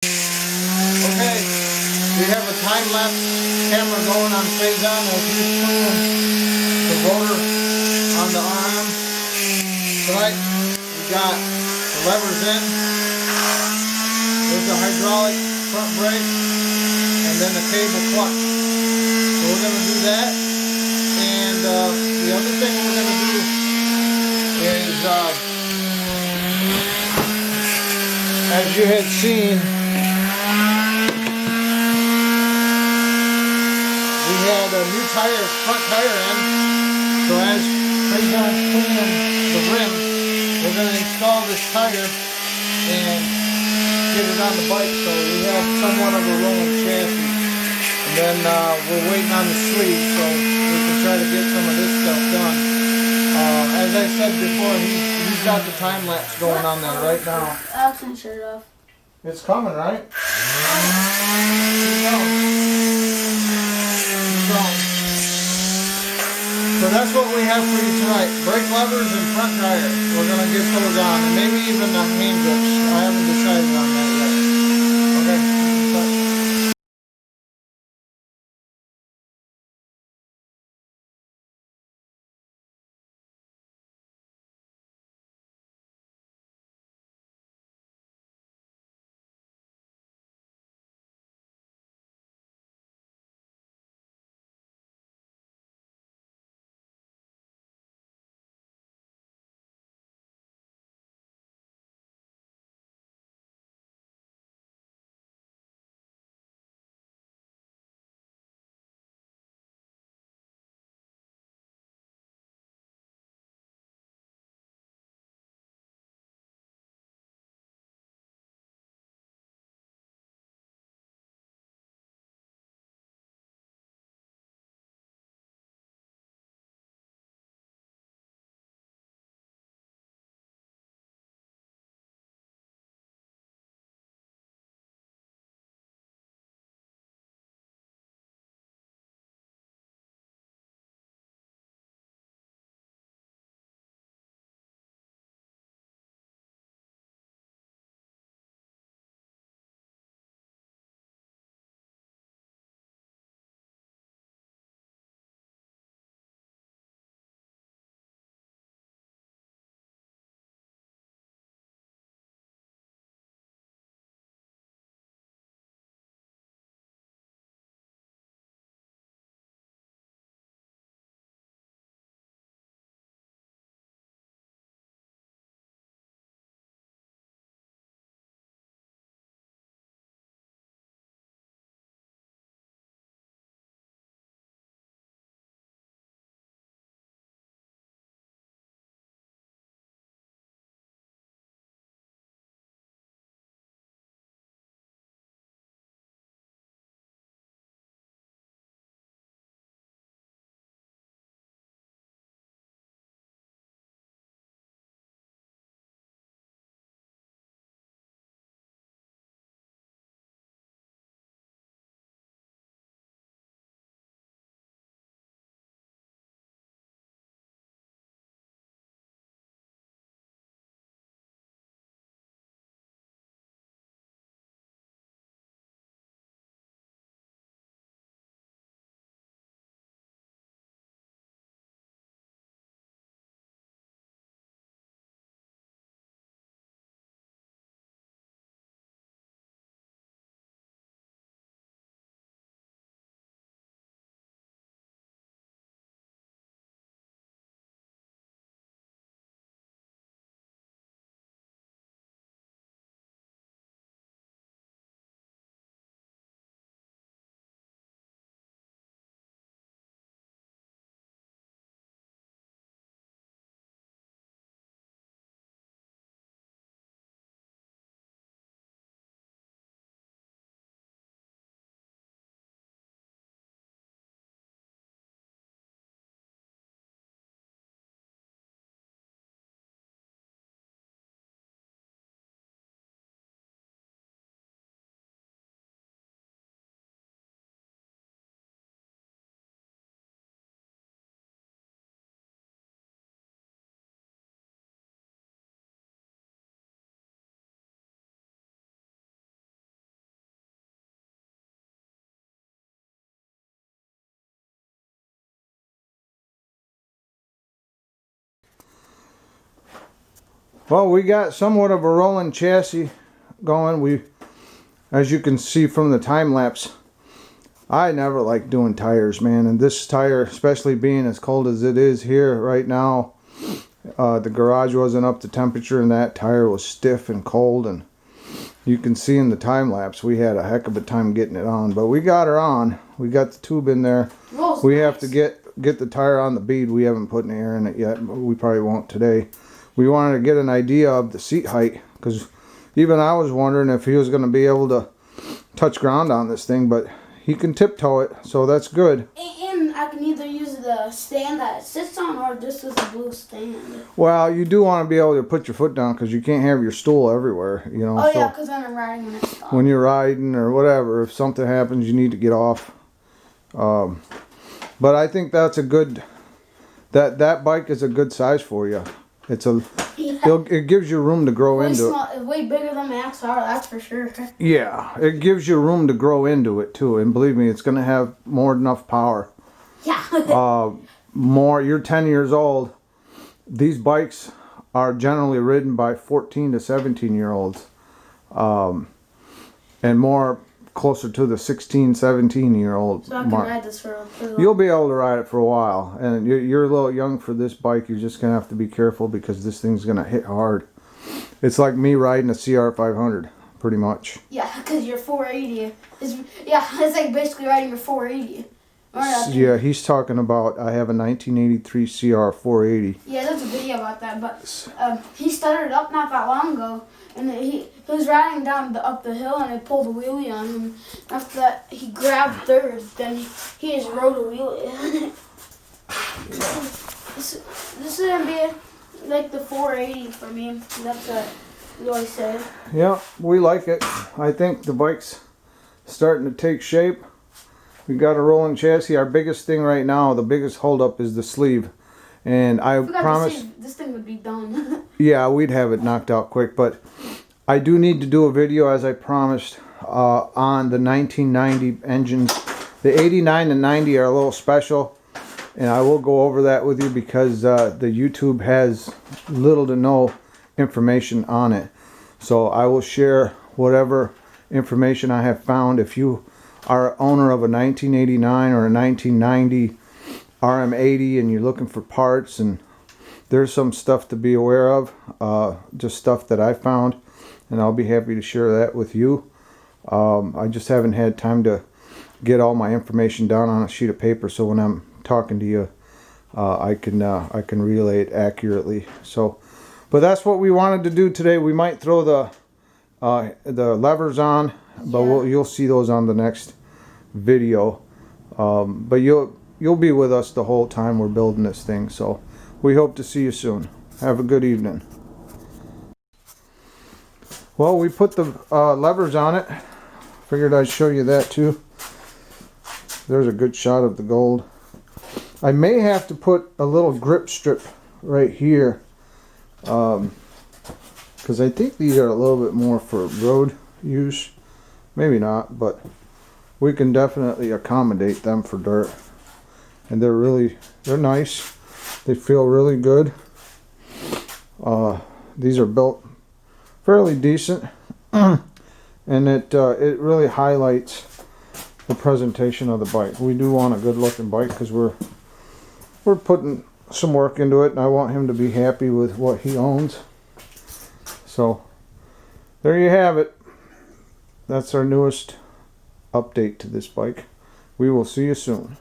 Okay, we have a time-lapse camera going on phase on as he's pulling the rotor on the RM. Tonight, we got the levers in. There's the hydraulic front brake, and then the cable clutch. So we're going to do that. And the other thing we're going to do is, as you had seen, we had a new tire, front tire in. So as Fraser's cleaning the rim, we're going to install this tire and get it on the bike, so we have somewhat of a rolling chassis. And then we're waiting on the sleeve so we can try to get some of this stuff done. As I said before, he's got the time lapse going on there right now. Alex's shirt off. It's coming, right? So that's what we have for you tonight. Brake levers and front tire. We're going to get those on. And maybe even the hand grips. I haven't decided on that yet. Well, we got somewhat of a rolling chassis going. As you can see from the time lapse, I never like doing tires, man. And this tire, especially being as cold as it is here right now, the garage wasn't up to temperature and that tire was stiff and cold. And you can see in the time lapse, we had a heck of a time getting it on. But we got her on. We got the tube in there. We have to get the tire on the bead. We haven't put any air in it yet, but we probably won't today. We wanted to get an idea of the seat height, because even I was wondering if he was going to be able to touch ground on this thing, but he can tiptoe it, so that's good. And I can either use the stand that it sits on or just with a blue stand. Well, you do want to be able to put your foot down, because you can't have your stool everywhere, you know. Oh, yeah, because when I'm riding and it's when you're riding or whatever, if something happens, you need to get off. But I think that's a good, that bike is a good size for you. It's a, it gives you room to grow into it. It's way bigger than my XR, that's for sure. Yeah, it gives you room to grow into it too, and believe me, it's going to have more than enough power. Yeah. You're 10 years old. These bikes are generally ridden by 14 to 17 year olds, and more closer to the 16, 17 year old so I can ride this for a long. You'll be able to ride it for a while, and you're a little young for this bike. You're just gonna have to be careful, because this thing's gonna hit hard. It's like me riding a CR500, pretty much. Yeah, because your 480 is, yeah, it's like basically riding your 480. Yeah, he's talking about, I have a 1983 CR480. Yeah, there's a video about that, but he started up not that long ago, and he was riding down up the hill, and it pulled a wheelie on him. After that, he grabbed third, then he just rode a wheelie. This is going to be like the 480 for me. That's what I said. Yeah, we like it. I think the bike's starting to take shape. We got a rolling chassis. Our biggest thing right now, the biggest holdup, is the sleeve. And I promise this thing would be done. Yeah, we'd have it knocked out quick, but I do need to do a video, as I promised, on the 1990 engines. The 89 and 90 are a little special, and I will go over that with you, because the YouTube has little to no information on it. So I will share whatever information I have found. If you are owner of a 1989 or a 1990 RM80 and you're looking for parts, and there's some stuff to be aware of, just stuff that I found, and I'll be happy to share that with you. I just haven't had time to get all my information down on a sheet of paper, so when I'm talking to you, I can relay it accurately. So, but that's what we wanted to do today. We might throw the levers on, but you'll see those on the next video. But you'll be with us the whole time we're building this thing. So we hope to see you soon. Have a good evening. Well, we put the levers on it. Figured I'd show you that too. There's a good shot of the gold. I may have to put a little grip strip right here, because I think these are a little bit more for road use. Maybe not, but we can definitely accommodate them for dirt. And they're nice. They feel really good. These are built fairly decent, and it really highlights the presentation of the bike. We do want a good looking bike, because we're putting some work into it, and I want him to be happy with what he owns. So there you have it. That's our newest update to this bike. We will see you soon.